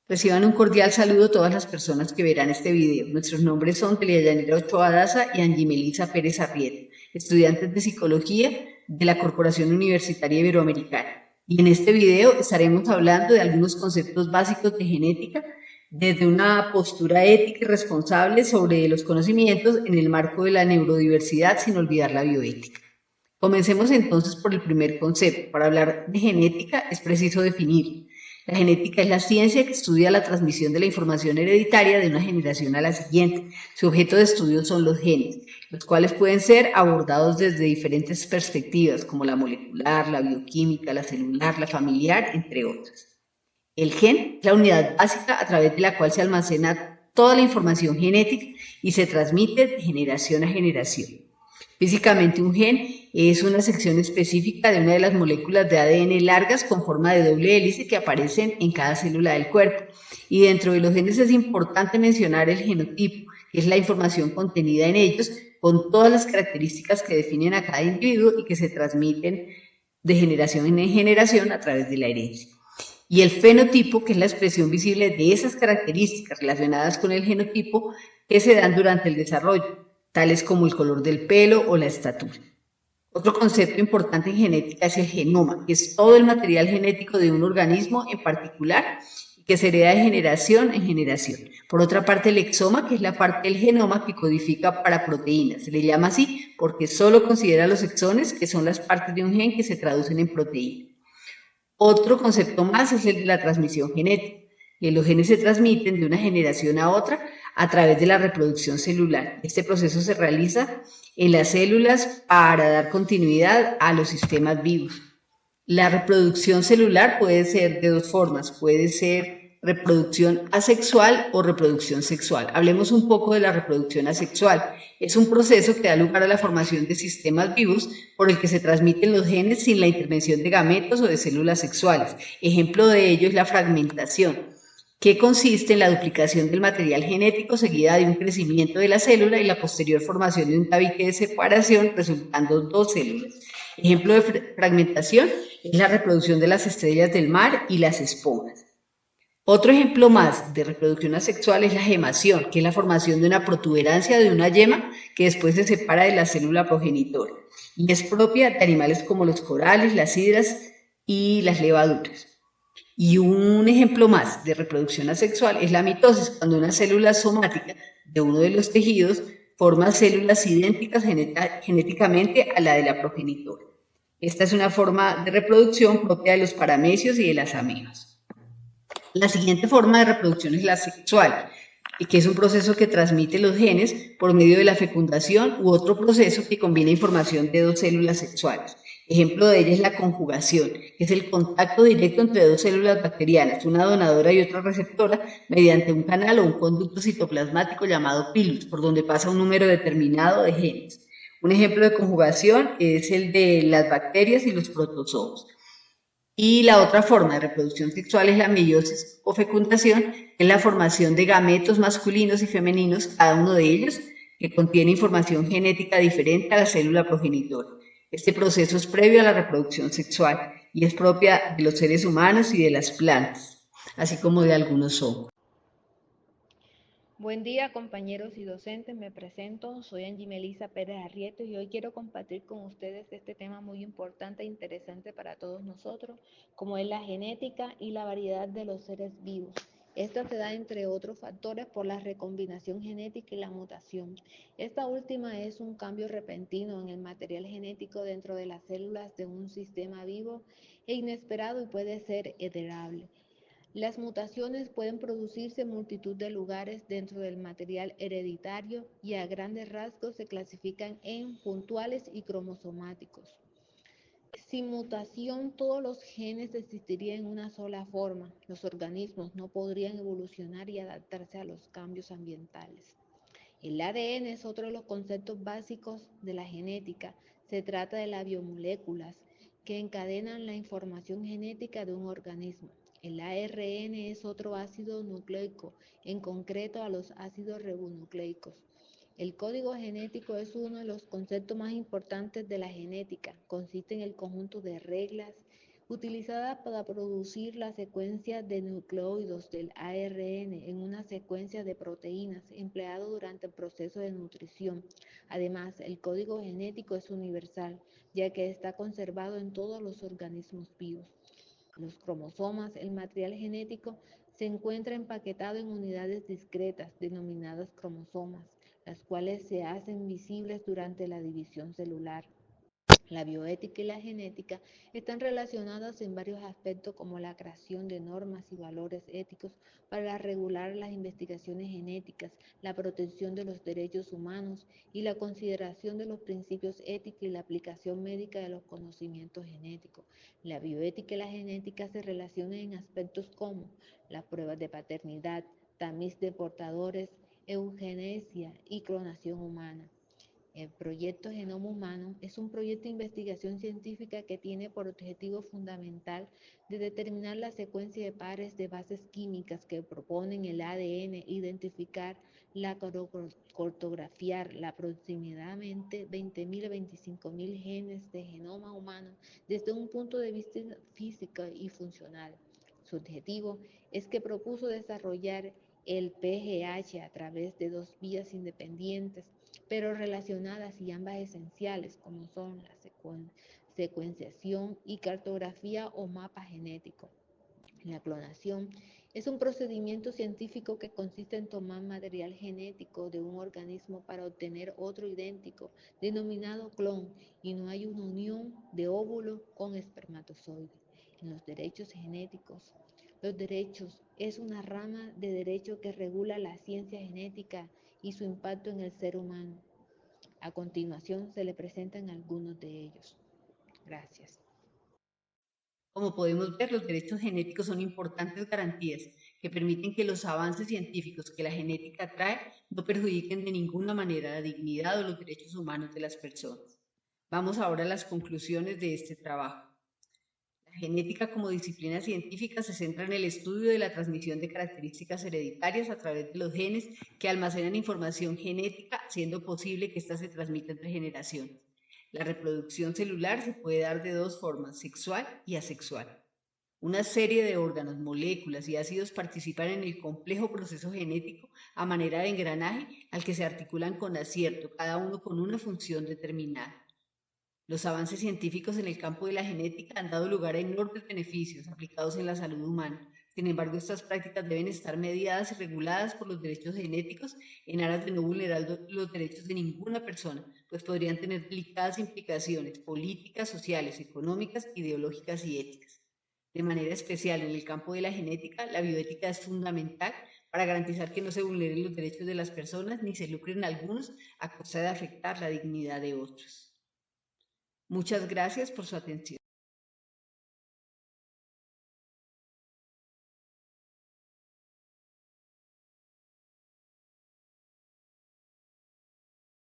Reciban un cordial saludo todas las personas que verán este video. Nuestros nombres son Delia Yanira Ochoa Daza y Angie Melisa Pérez Arrieta, estudiantes de Psicología de la Corporación Universitaria Iberoamericana. Y en este video estaremos hablando de algunos conceptos básicos de genética desde una postura ética y responsable sobre los conocimientos en el marco de la neurodiversidad sin olvidar la bioética. Comencemos entonces por el primer concepto. Para hablar de genética es preciso definir. La genética es la ciencia que estudia la transmisión de la información hereditaria de una generación a la siguiente. Su objeto de estudio son los genes, los cuales pueden ser abordados desde diferentes perspectivas, como la molecular, la bioquímica, la celular, la familiar, entre otras. El gen es la unidad básica a través de la cual se almacena toda la información genética y se transmite de generación a generación. Físicamente, un gen es una sección específica de una de las moléculas de ADN largas con forma de doble hélice que aparecen en cada célula del cuerpo. Y dentro de los genes es importante mencionar el genotipo, que es la información contenida en ellos, con todas las características que definen a cada individuo y que se transmiten de generación en generación a través de la herencia. Y el fenotipo, que es la expresión visible de esas características relacionadas con el genotipo que se dan durante el desarrollo, tales como el color del pelo o la estatura. Otro concepto importante en genética es el genoma, que es todo el material genético de un organismo en particular y que se hereda de generación en generación. Por otra parte, el exoma, que es la parte del genoma que codifica para proteínas. Se le llama así porque solo considera los exones, que son las partes de un gen que se traducen en proteínas. Otro concepto más es el de la transmisión genética, que los genes se transmiten de una generación a otra a través de la reproducción celular. Este proceso se realiza en las células para dar continuidad a los sistemas vivos. La reproducción celular puede ser de dos formas, puede ser reproducción asexual o reproducción sexual. Hablemos un poco de la reproducción asexual. Es un proceso que da lugar a la formación de sistemas vivos por el que se transmiten los genes sin la intervención de gametos o de células sexuales. Ejemplo de ello es la fragmentación, que consiste en la duplicación del material genético seguida de un crecimiento de la célula y la posterior formación de un tabique de separación resultando dos células. Ejemplo de fragmentación es la reproducción de las estrellas del mar y las esponjas. Otro ejemplo más de reproducción asexual es la gemación, que es la formación de una protuberancia de una yema que después se separa de la célula progenitora y es propia de animales como los corales, las hidras y las levaduras. Y un ejemplo más de reproducción asexual es la mitosis, cuando una célula somática de uno de los tejidos forma células idénticas genéticamente a la de la progenitora. Esta es una forma de reproducción propia de los paramecios y de las amebas. La siguiente forma de reproducción es la sexual, que es un proceso que transmite los genes por medio de la fecundación u otro proceso que combina información de dos células sexuales. Ejemplo de ella es la conjugación, que es el contacto directo entre dos células bacterianas, una donadora y otra receptora, mediante un canal o un conducto citoplasmático llamado pilus, por donde pasa un número determinado de genes. Un ejemplo de conjugación es el de las bacterias y los protozoos. Y la otra forma de reproducción sexual es la meiosis o fecundación, que es la formación de gametos masculinos y femeninos, cada uno de ellos que contiene información genética diferente a la célula progenitora. Este proceso es previo a la reproducción sexual y es propia de los seres humanos y de las plantas, así como de algunos hongos. Buen día, compañeros y docentes. Me presento, soy Angie Melisa Pérez Arrieta y hoy quiero compartir con ustedes este tema muy importante e interesante para todos nosotros, como es la genética y la variedad de los seres vivos. Esto se da, entre otros factores, por la recombinación genética y la mutación. Esta última es un cambio repentino en el material genético dentro de las células de un sistema vivo e inesperado y puede ser heredable. Las mutaciones pueden producirse en multitud de lugares dentro del material hereditario y a grandes rasgos se clasifican en puntuales y cromosomáticos. Sin mutación, todos los genes existirían en una sola forma. Los organismos no podrían evolucionar y adaptarse a los cambios ambientales. El ADN es otro de los conceptos básicos de la genética. Se trata de las biomoléculas que encadenan la información genética de un organismo. El ARN es otro ácido nucleico, en concreto a los ácidos ribonucleicos. El código genético es uno de los conceptos más importantes de la genética. Consiste en el conjunto de reglas utilizada para producir la secuencia de nucleóidos del ARN en una secuencia de proteínas empleado durante el proceso de nutrición. Además, el código genético es universal, ya que está conservado en todos los organismos vivos. Los cromosomas, el material genético, se encuentra empaquetado en unidades discretas denominadas cromosomas, las cuales se hacen visibles durante la división celular. La bioética y la genética están relacionadas en varios aspectos como la creación de normas y valores éticos para regular las investigaciones genéticas, la protección de los derechos humanos y la consideración de los principios éticos y la aplicación médica de los conocimientos genéticos. La bioética y la genética se relacionan en aspectos como las pruebas de paternidad, tamiz de portadores, eugenesia y clonación humana. El proyecto Genoma Humano es un proyecto de investigación científica que tiene por objetivo fundamental de determinar la secuencia de pares de bases químicas que proponen el ADN, identificar, la cartografiar la aproximadamente 20.000 a 25.000 genes de genoma humano desde un punto de vista físico y funcional. Su objetivo es que propuso desarrollar el PGH a través de dos vías independientes pero relacionadas y ambas esenciales, como son la secuenciación y cartografía o mapa genético. La clonación es un procedimiento científico que consiste en tomar material genético de un organismo para obtener otro idéntico, denominado clon, y no hay una unión de óvulo con espermatozoide. En los derechos genéticos, los derechos es una rama de derecho que regula la ciencia genética y su impacto en el ser humano. A continuación se le presentan algunos de ellos. Gracias. Como podemos ver, los derechos genéticos son importantes garantías que permiten que los avances científicos que la genética trae no perjudiquen de ninguna manera la dignidad o los derechos humanos de las personas. Vamos ahora a las conclusiones de este trabajo. La genética como disciplina científica se centra en el estudio de la transmisión de características hereditarias a través de los genes que almacenan información genética, siendo posible que ésta se transmita entre generaciones. La reproducción celular se puede dar de dos formas, sexual y asexual. Una serie de órganos, moléculas y ácidos participan en el complejo proceso genético a manera de engranaje al que se articulan con acierto, cada uno con una función determinada. Los avances científicos en el campo de la genética han dado lugar a enormes beneficios aplicados en la salud humana. Sin embargo, estas prácticas deben estar mediadas y reguladas por los derechos genéticos en aras de no vulnerar los derechos de ninguna persona, pues podrían tener delicadas implicaciones políticas, sociales, económicas, ideológicas y éticas. De manera especial, en el campo de la genética, la bioética es fundamental para garantizar que no se vulneren los derechos de las personas ni se lucren algunos a costa de afectar la dignidad de otros. Muchas gracias por su atención.